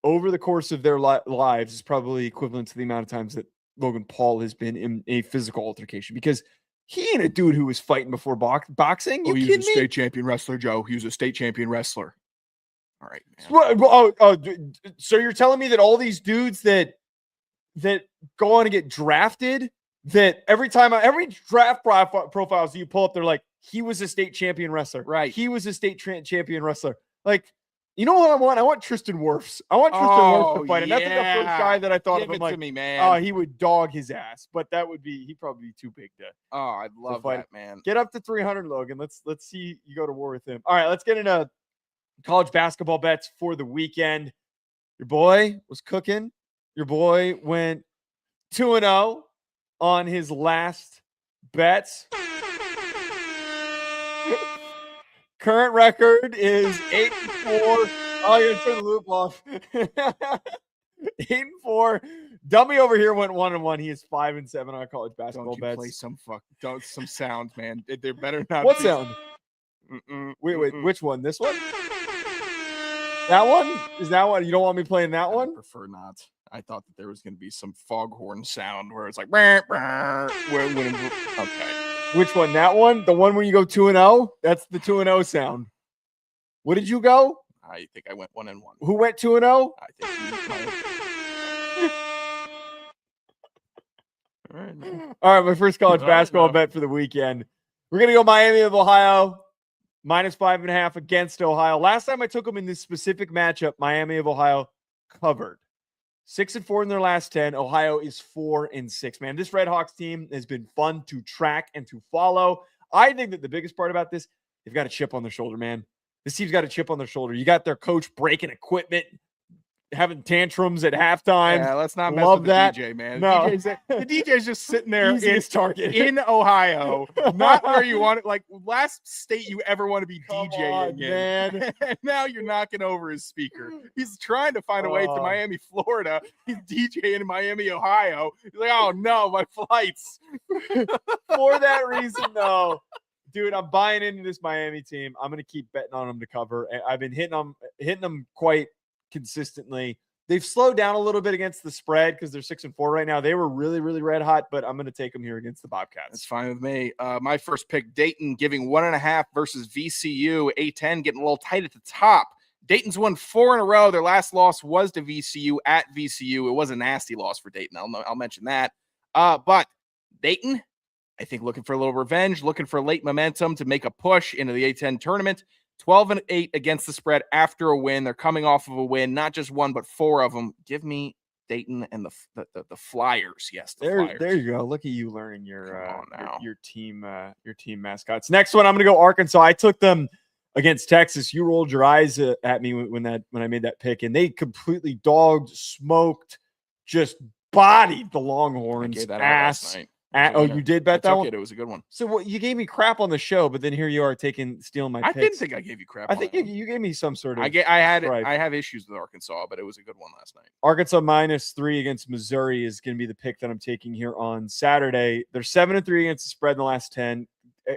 A: over the course of their lives is probably equivalent to the amount of times that Logan Paul has been in a physical altercation, because he ain't a dude who was fighting before boxing.
B: He was a state champion wrestler, Joe. He was a state champion wrestler. All right,
A: man. So you're telling me that all these dudes that go on to get drafted, that every draft profiles you pull up, they're like, he was a state champion wrestler.
B: Right.
A: He was a state champion wrestler. Like, you know what I want? I want Tristan Wirfs. I want Tristan Wirfs to fight. And that's the first guy that I thought of. I'm like,
B: to me, man.
A: Oh, he would dog his ass, but he'd probably be too big to.
B: Oh, I'd love that, man.
A: Get up to 300, Logan. Let's see you go to war with him. All right, let's get into college basketball bets for the weekend. Your boy was cooking. Your boy went 2-0 on his last bets. Current record is 8-4. Oh, you're gonna turn the loop off. 8-4. Dummy over here went 1-1. He is 5-7 on college basketball bets.
B: Play some sounds, man. There better not.
A: What sound? Wait, which one? This one? That one? Is that one? You don't want me playing that one?
B: I prefer not. I thought that there was going to be some foghorn sound where it's like, okay.
A: Which one? That one? The one where you go 2-0? That's the 2-0 sound. What did you go?
B: I think I went 1-1.
A: Who went 2-0?
B: I think
A: All right, my first college basketball bet for the weekend. We're going to go Miami of Ohio, -5.5 against Ohio. Last time I took them in this specific matchup, Miami of Ohio covered. 6-4 in their last 10. Ohio is 4-6. Man, this Red Hawks team has been fun to track and to follow. I think that the biggest part about this, they've got a chip on their shoulder, man. This team's got a chip on their shoulder. You got their coach breaking equipment, having tantrums at halftime.
B: Yeah, let's not mess
A: Love
B: with the
A: that.
B: DJ, man.
A: No.
B: The DJ's just sitting there
A: target
B: in Ohio, not where you want it. Like last state you ever want to be DJing in.
A: Man.
B: And now you're knocking over his speaker. He's trying to find a way to Miami, Florida. He's DJing in Miami, Ohio. He's like, oh no, my flights.
A: For that reason, though, dude, I'm buying into this Miami team. I'm going to keep betting on them to cover. I've been hitting them quite consistently. They've slowed down a little bit against the spread because they're 6-4 right now. They were really, really red hot, but I'm going to take them here against the Bobcats.
B: That's fine with me. My first pick, Dayton, giving 1.5 versus VCU. A10 getting a little tight at the top. Dayton's won 4 in a row. Their last loss was to VCU at VCU. It was a nasty loss for Dayton. I'll mention that. But Dayton, I think, looking for a little revenge, looking for late momentum to make a push into the A10 tournament. 12-8 against the spread after a win. They're coming off of a win, not just one, but 4 of them. Give me Dayton and the Flyers. Yes, Flyers.
A: There you go. Look at you learning your team mascots. Next one, I'm going to go Arkansas. I took them against Texas. You rolled your eyes at me when I made that pick, and they completely dogged, smoked, just bodied the Longhorns.
B: I gave that
A: ass.
B: last night.
A: You did bet that one?
B: It was a good one.
A: So you gave me crap on the show, but then here you are stealing my picks.
B: I didn't think I gave you crap.
A: I think you gave me some sort of.
B: I have issues with Arkansas, but it was a good one last night.
A: Arkansas -3 against Missouri is going to be the pick that I'm taking here on Saturday. They're 7-3 against the spread in the last 10.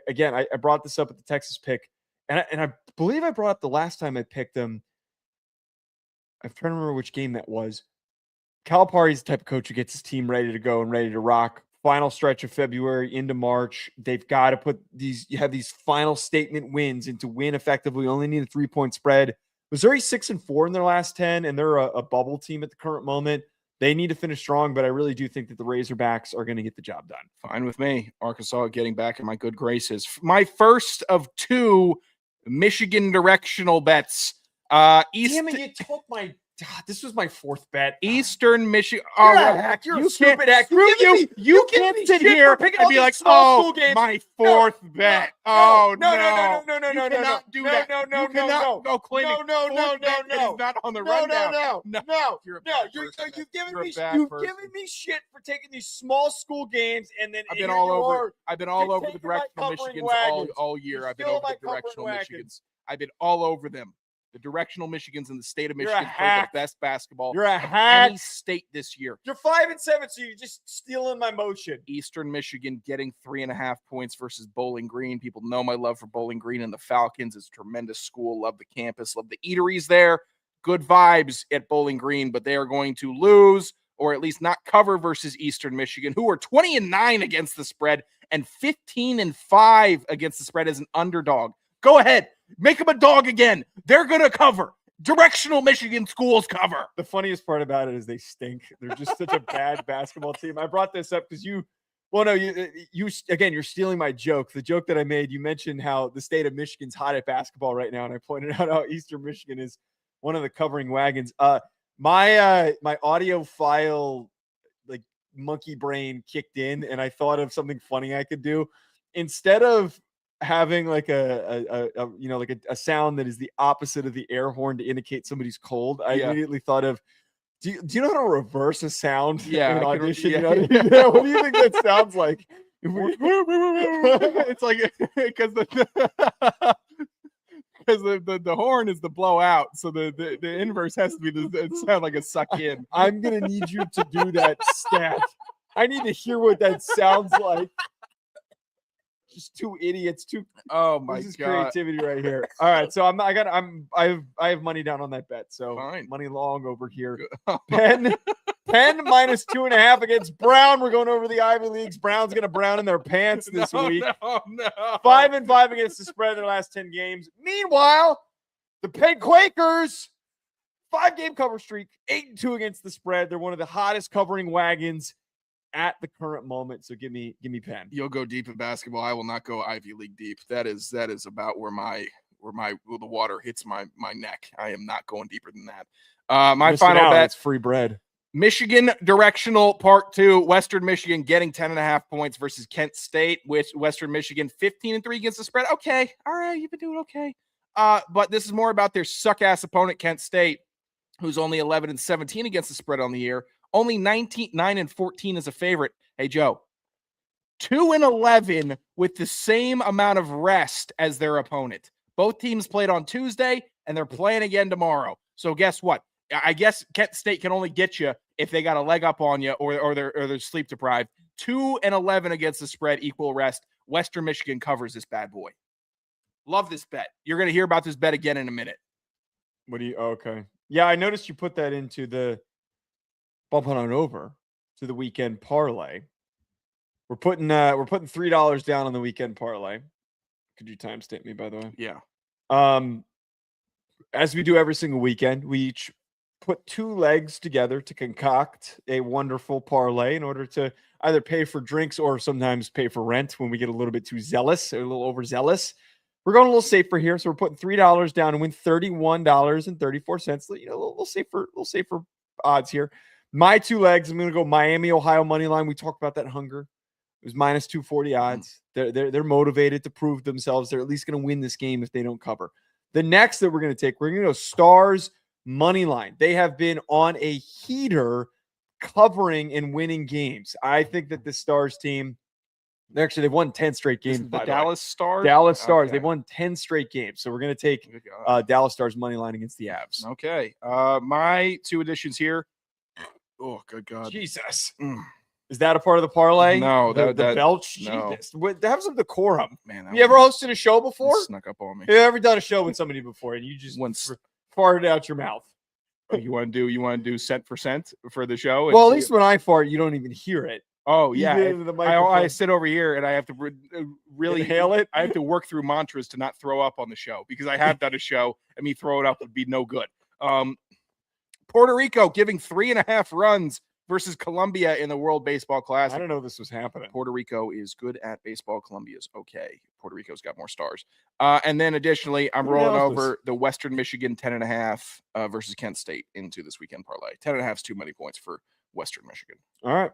A: Again, I brought this up at the Texas pick, and I believe I brought up the last time I picked them. I'm trying to remember which game that was. Calipari's the type of coach who gets his team ready to go and ready to rock. Final stretch of February into March. They've got to put you have these final statement wins, and to win effectively, you only need a 3-point spread. Missouri 6-4 in their last 10, and they're a bubble team at the current moment. They need to finish strong, but I really do think that the Razorbacks are going to get the job done.
B: Fine with me. Arkansas getting back in my good graces. My first of 2 Michigan directional bets.
A: Damn it, you took my This was my fourth bet.
B: Eastern Michigan.
A: You're
B: Oh,
A: a hack. You're
B: you
A: a stupid
B: can't-
A: hack.
B: Screw you. You
A: giving
B: can't
A: me
B: sit
A: shit
B: here
A: for picking
B: and
A: all
B: be
A: these
B: like,
A: small
B: oh,
A: school games.
B: my fourth bet. Oh, no. You cannot do that. You cannot go claiming fourth bet that is not on the rundown.
A: No.
B: You're a bad
A: You've
B: person.
A: given
B: You're a
A: me
B: bad
A: you've
B: person.
A: given me shit for taking these small school games, and then
B: I've been
A: here
B: all
A: you
B: over.
A: are.
B: I've been all
A: You're
B: over the
A: taking my
B: directional
A: covering
B: Michigans
A: wagons.
B: all year.
A: You're
B: I've been
A: stealing
B: over
A: my
B: the directional
A: covering wagons.
B: Michigans. I've been all over them. The directional Michigans in the state of
A: You're a
B: Michigan play the
A: hack.
B: best basketball
A: You're a
B: of
A: hack.
B: any state this year.
A: You're 5-7, so you're just stealing my motion.
B: Eastern Michigan getting 3.5 points versus Bowling Green. People know my love for Bowling Green and the Falcons. It's a tremendous school. Love the campus. Love the eateries there. Good vibes at Bowling Green, but they are going to lose or at least not cover versus Eastern Michigan, who are 20-9 against the spread and 15-5 against the spread as an underdog. Go ahead. Make them a dog again. They're going to cover. Directional Michigan schools cover.
A: The funniest part about it is they stink. They're just such a bad basketball team. I brought this up because you again, you're stealing my joke. The joke that I made, you mentioned how the state of Michigan's hot at basketball right now, and I pointed out how Eastern Michigan is one of the covering wagons. My audio file, like monkey brain, kicked in, and I thought of something funny I could do. Instead of having like a sound that is the opposite of the air horn to indicate somebody's cold, I immediately thought of, do you know how to reverse a sound in an audition?
B: Yeah.
A: What do you think that sounds like?
B: It's like because the horn is the blowout, so the inverse has to be it sound like a suck in.
A: I'm gonna need you to do that stat. I need to hear what that sounds like. Just two idiots.
B: Oh my
A: this is
B: God.
A: creativity right here. All right, so I have money down on that bet. So
B: Fine.
A: Money long over here. Penn minus 2.5 against Brown. We're going over the Ivy Leagues. Brown's gonna brown in their pants this week.
B: No.
A: 5-5 against the spread in their last 10 games. Meanwhile, the Penn Quakers, 5-game cover streak, 8-2 against the spread. They're one of the hottest covering wagons at the current moment. So give me Penn.
B: You'll go deep in basketball. I will not go Ivy League deep. That is about where the water hits my neck. I am not going deeper than that. My final bet.
A: It's free bread.
B: Michigan directional part 2. Western Michigan getting 10.5 points versus Kent State, with Western Michigan 15-3 against the spread. Okay. All right. You've been doing okay. But this is more about their suck ass opponent, Kent State, who's only 11-17 against the spread on the year. Only 9-14 as a favorite. Hey, Joe, 2-11 with the same amount of rest as their opponent. Both teams played on Tuesday, and they're playing again tomorrow. So guess what? I guess Kent State can only get you if they got a leg up on you or they're sleep deprived. 2-11 against the spread, equal rest. Western Michigan covers this bad boy. Love this bet. You're going to hear about this bet again in a minute.
A: Okay. Yeah, I noticed you put that into the bump on over to the weekend parlay. We're putting $3 down on the weekend parlay. Could you timestamp me, by the way?
B: Yeah.
A: As we do every single weekend, we each put 2 legs together to concoct a wonderful parlay in order to either pay for drinks or sometimes pay for rent when we get a little bit too zealous or a little overzealous. We're going a little safer here, so we're putting $3 down and win $31.34. A little safer odds here. My 2 legs, I'm going to go Miami, Ohio money line. We talked about that hunger. It was minus 240 odds. They're motivated to prove themselves. They're at least going to win this game if they don't cover. The next that we're going to take, we're going to go Stars money line. They have been on a heater covering and winning games. I think that the Stars team, they've won 10 straight games.
B: The Dallas Stars?
A: Dallas Stars.
B: Okay.
A: They've won 10 straight games. So we're going to take Dallas Stars money line against the Avs.
B: Okay. My 2 additions here. Oh, good God.
A: Jesus. Is that a part of the parlay?
B: No,
A: the
B: that
A: belch.
B: no.
A: Jesus. Have some decorum.
B: Man,
A: you ever hosted a show before?
B: Snuck up on me.
A: You ever done a show with somebody before and you just farted out your mouth?
B: You want to do cent for cent for the show?
A: Well, at least when I fart, you don't even hear it.
B: Oh yeah, I sit over here and I have to really
A: inhale it.
B: I have to work through mantras to not throw up on the show because I have done a show and me throwing up would be no good. Puerto Rico giving 3.5 runs versus Colombia in the World Baseball
A: I
B: Classic.
A: don't know this was happening.
B: Puerto Rico is good at baseball. Colombia's okay. Puerto Rico's got more stars. And then additionally, I'm rolling over the Western Michigan 10.5 versus Kent State into this weekend parlay. 10.5 is too many points for Western Michigan.
A: All right.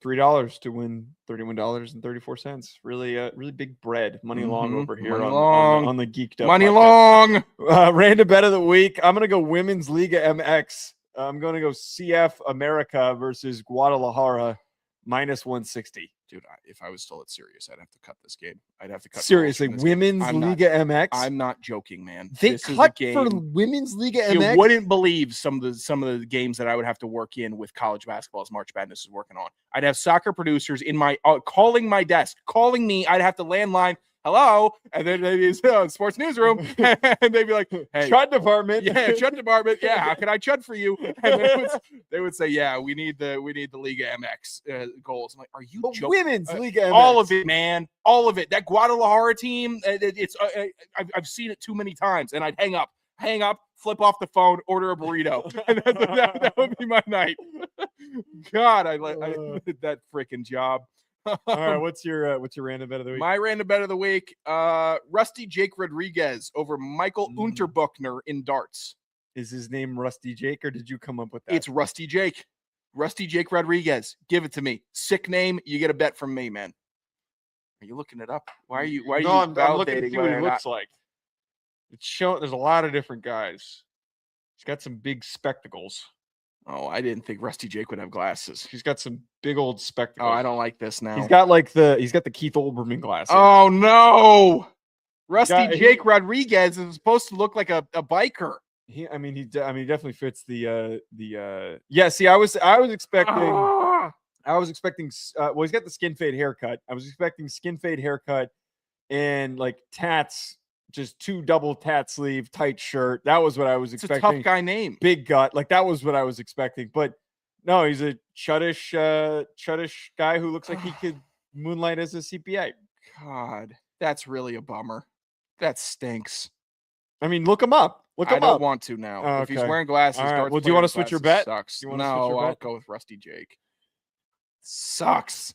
A: $3 to win $31.34. Really big bread. Money long over here
B: Money
A: on,
B: long.
A: on the Geek'd Up
B: Money
A: podcast.
B: long.
A: Random bet of the week. I'm going to go Women's Liga MX. I'm going to go CF America versus Guadalajara -160.
B: Dude, if I was still at Sirius, I'd have to cut this game. I'd have to cut.
A: Seriously, Women's Liga MX.
B: I'm not joking, man.
A: They
B: this
A: cut
B: is a
A: for
B: game.
A: Women's Liga
B: You
A: MX.
B: wouldn't believe some of the games that I would have to work in with college basketball as March Madness is working on. I'd have soccer producers in my calling my desk, calling me. I'd have to landline. Hello, and then they'd be sports newsroom, and they'd be like, "Hey,
A: Chud department,
B: yeah, chud department, yeah. How can I chud for you?" And they would say, "Yeah, we need the Liga MX goals." I'm like, "Are you joking?"
A: Women's Liga MX.
B: All of it, man, all of it. That Guadalajara team, I've seen it too many times, and I'd hang up, flip off the phone, order a burrito, and that would be my night. God, I did that freaking job.
A: All right, what's your random bet of the week?
B: My random bet of the week, Rusty Jake Rodriguez over Michael Unterbuchner in darts.
A: Is his name Rusty Jake, or did you come up with that?
B: It's Rusty Jake. Rusty Jake Rodriguez. Give it to me. Sick name. You get a bet from me, man. Are you looking it up? Why are you
A: I'm looking to see what
B: whether
A: he
B: or
A: looks like. It's showing there's a lot of different guys. He's got some big spectacles.
B: Oh, I didn't think Rusty Jake would have glasses.
A: He's got some big old spectacles.
B: Oh, I don't like this now.
A: He's got the Keith Olbermann glasses.
B: Oh no. Rusty Jake Rodriguez is supposed to look like a biker.
A: He definitely fits the yeah. See, I was expecting well, he's got the skin fade haircut. I was expecting skin fade haircut and like tats, just 2 double tat sleeve tight shirt. That was what I was expecting.
B: It's a tough guy name.
A: Big gut, like that was what I was expecting. But no, he's a chuddish guy who looks like he could moonlight as a CPA.
B: God, that's really a bummer. That stinks.
A: I mean, look him up.
B: I don't want to now.
A: Oh,
B: if he's wearing glasses,
A: all right.
B: darts
A: Well, do you want to switch your bet?
B: Sucks.
A: You want to switch your
B: I'll
A: bet?
B: go with Rusty Jake. Sucks.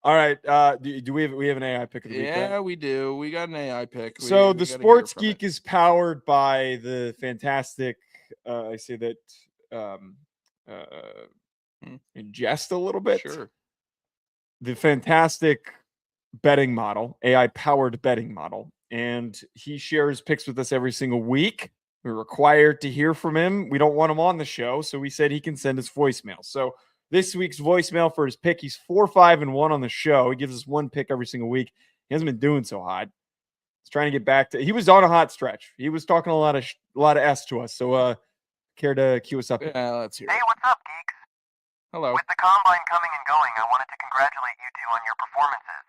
A: All right. Do we have an AI pick of the week?
B: Yeah,
A: right?
B: we do. We got an AI pick.
A: So
B: we
A: the
B: gotta
A: Sports
B: hear from
A: Geek is powered by the fantastic. I say that in jest a little bit.
B: Sure.
A: The fantastic betting model, AI powered betting model, and he shares picks with us every single week. We're required to hear from him. We don't want him on the show, so we said he can send us voicemail. So this week's voicemail for his pick, he's 4-5-1 on the show. He gives us one pick every single week. He hasn't been doing so hot. He's trying to get back to. He was on a hot stretch. He was talking a lot of S to us. So, care to cue us up?
B: Yeah, let's hear.
D: Hey, what's up, geeks?
B: Hello.
D: With the combine coming and going, I wanted to congratulate you two on your performances.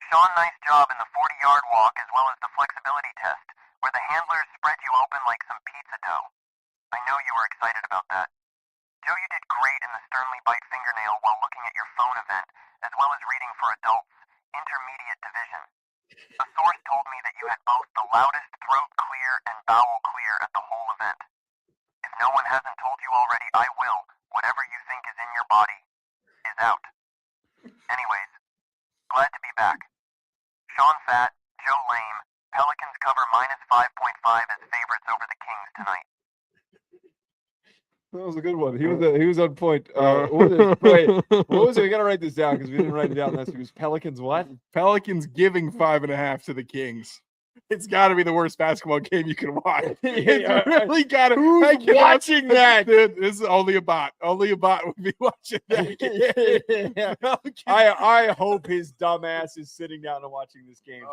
D: Sean, nice job in the 40-yard walk as well as the flexibility test, where the handlers spread you open like some pizza dough. I know you were excited about that. Joe, you did great in the Sternly Bite fingernail while looking at your phone event, as well as reading for adults, intermediate division. A source told me that you had both the loudest throat clear and bowel clear at the whole event. If no one hasn't told you already, I will. Whatever you think is in your body is out. Anyways, glad to be back. Sean fat, Joe lame. Pelicans cover -5.5 as favorites over the Kings tonight.
A: That was a good one. He was on point. What was it? We gotta write this down because we didn't write it down. That's because Pelicans what?
B: Pelicans giving 5.5 to the Kings. It's got to be the worst basketball game you can watch. It's really got to.
A: Who's watching that?
B: Dude, this is only a bot. Only a bot would be watching that.
A: Yeah. I hope his dumb ass is sitting down and watching this game.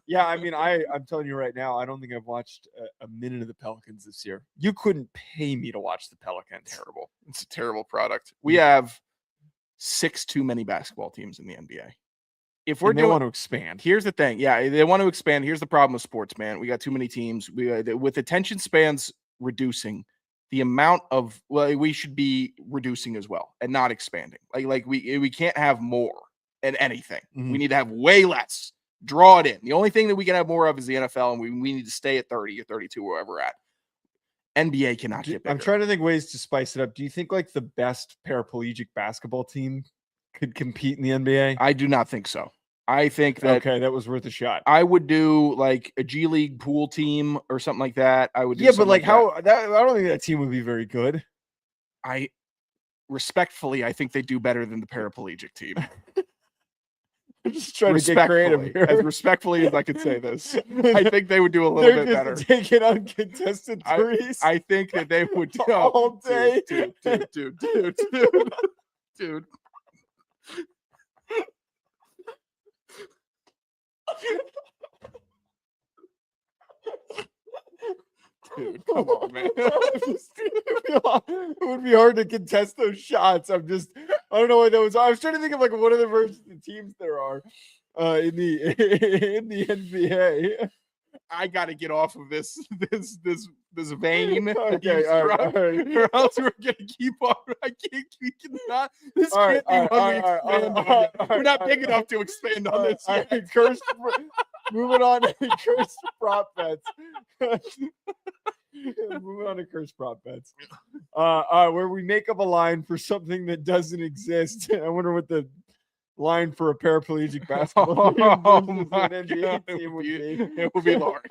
A: Yeah, I mean, I'm telling you right now, I don't think I've watched a minute of the Pelicans this year. You couldn't pay me to watch the Pelicans.
B: Terrible. It's a terrible product. We have 6 too many basketball teams in the NBA. If
A: They want to expand.
B: Here's the thing. Yeah, they want to expand. Here's the problem with sports, man. We got too many teams. With attention spans reducing, the amount of we should be reducing as well and not expanding. Like we can't have more at anything.
A: Mhm.
B: We need to have way less. Draw it in. The only thing that we can have more of is the NFL, and we need to stay at 30 or 32, wherever we're at. NBA cannot get better.
A: I'm trying to think ways to spice it up. Do you think like the best paraplegic basketball team could compete in the NBA?
B: I do not think so. I think that
A: Okay, that was worth a shot.
B: I would do like a G League pool team or something like that. I would do
A: Yeah, but
B: something
A: like
B: that.
A: how that I don't think that team would be very good.
B: I respectfully, I think they do better than the paraplegic team.
A: I'm just trying to get creative
B: Respectfully,
A: here.
B: as respectfully as I could say this, I think they would do a little
A: They're
B: bit
A: just
B: better.
A: taking uncontested threes.
B: I think that they would do
A: All day.
B: dude. Dude, come on, man.
A: It would be hard to contest those shots. I don't know what that was. I was trying to think of like what other versions of teams there are in the NBA.
B: I got to get off of this vein.
A: Okay, all right.
B: Or else we're gonna keep on. We cannot. This can't be one we expand on. We're not big enough to expand on this.
A: All right, moving on to cursed prop bets. Moving on to cursed prop bets. Where we make up a line for something that doesn't exist. I wonder what the line for a paraplegic basketball team versus an NBA team would be.
B: It would be large.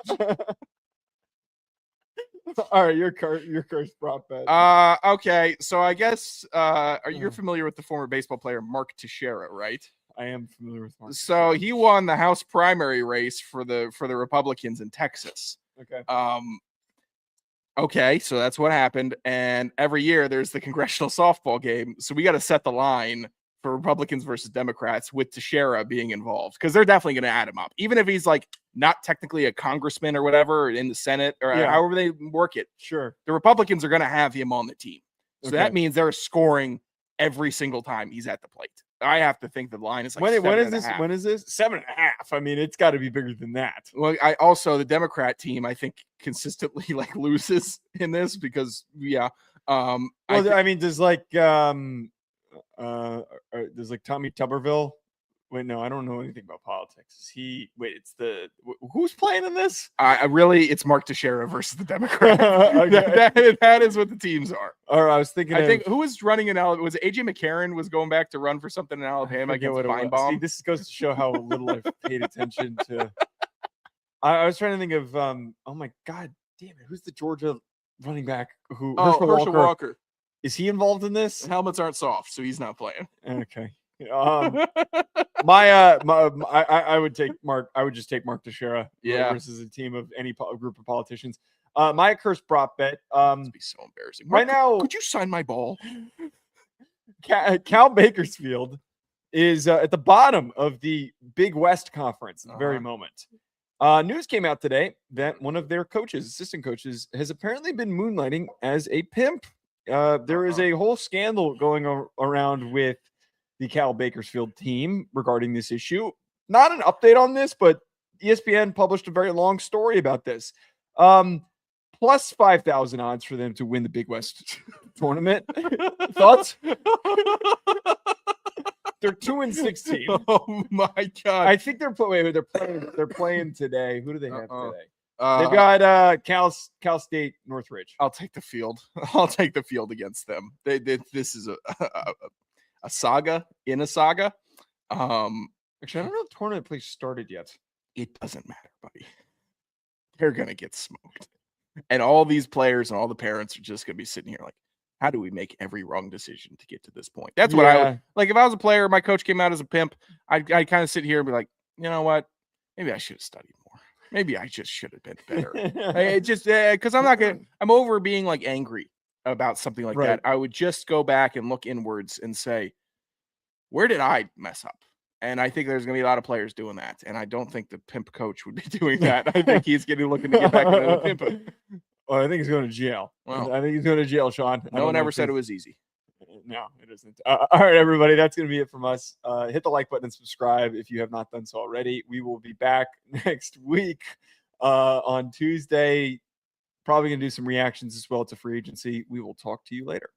A: All right, your cursed prop bet.
B: Okay. So I guess are you familiar with the former baseball player Mark Teixeira, right?
A: I am familiar with Mark.
B: So he won the House primary race for the Republicans in Texas.
A: Okay.
B: Okay, so that's what happened. And every year there's the congressional softball game. So we got to set the line for Republicans versus Democrats with Teixeira being involved, because they're definitely going to add him up, even if he's like not technically a congressman or whatever in the Senate or however they work it.
A: Sure.
B: The Republicans are going to have him on the team. So
A: Okay.
B: that means they're scoring every single time he's at the plate. I have to think the line is like
A: When is this? 7.5. I mean, it's got to be bigger than that.
B: Well, I also the Democrat team I think consistently like loses in this because
A: I mean, does like Tommy Tuberville? Wait, no, I don't know anything about politics. Who's playing in this?
B: It's Mark Teixeira versus the Democrats.
A: Okay.
B: that is what the teams are.
A: Or I was thinking.
B: I think who was running in Alabama? Was it AJ McCarron was going back to run for something in Alabama against Feinbaum?
A: See, this goes to show how little I've paid attention to. I was trying to think of. Oh my God, damn it! Who's the Georgia running back?
B: Herschel Walker.
A: Is he involved in this?
B: Helmets aren't soft, so he's not playing.
A: Okay. I would take Mark. I would just take Mark Teixeira. Versus a team of any group of politicians. My cursed prop bet.
B: It'd be so embarrassing.
A: Right now,
B: could you sign my ball?
A: Cal Bakersfield is at the bottom of the Big West Conference at the very moment. News came out today that one of their assistant coaches, has apparently been moonlighting as a pimp. There is a whole scandal going around with the Cal Bakersfield team regarding this issue. Not an update on this, but ESPN published a very long story about this. Plus 5,000 odds for them to win the Big West tournament. Thoughts? They're 2-16.
B: Oh my God!
A: I think they're playing today. Who do they have today? They've got Cal State Northridge.
B: I'll take the field. I'll take the field against them. This is a saga in a saga.
A: Actually, I don't know if the tournament play started yet.
B: It doesn't matter, buddy. They're gonna get smoked, and all these players and all the parents are just gonna be sitting here like, how do we make every wrong decision to get to this point? That's what I would like. If I was a player, my coach came out as a pimp, I'd kind of sit here and be like, you know what? Maybe I should have studied more. Maybe I just should have been better. Because I'm over being like angry about something like that. I would just go back and look inwards and say, where did I mess up? And I think there's going to be a lot of players doing that. And I don't think the pimp coach would be doing that. I think he's looking to get back into the pimp.
A: Oh, I think he's going to jail.
B: Well,
A: I think he's going to jail, Sean.
B: No one ever said it was easy.
A: No, it isn't. All right, everybody. That's going to be it from us. Hit the like button and subscribe if you have not done so already. We will be back next week on Tuesday. Probably going to do some reactions as well to free agency. We will talk to you later.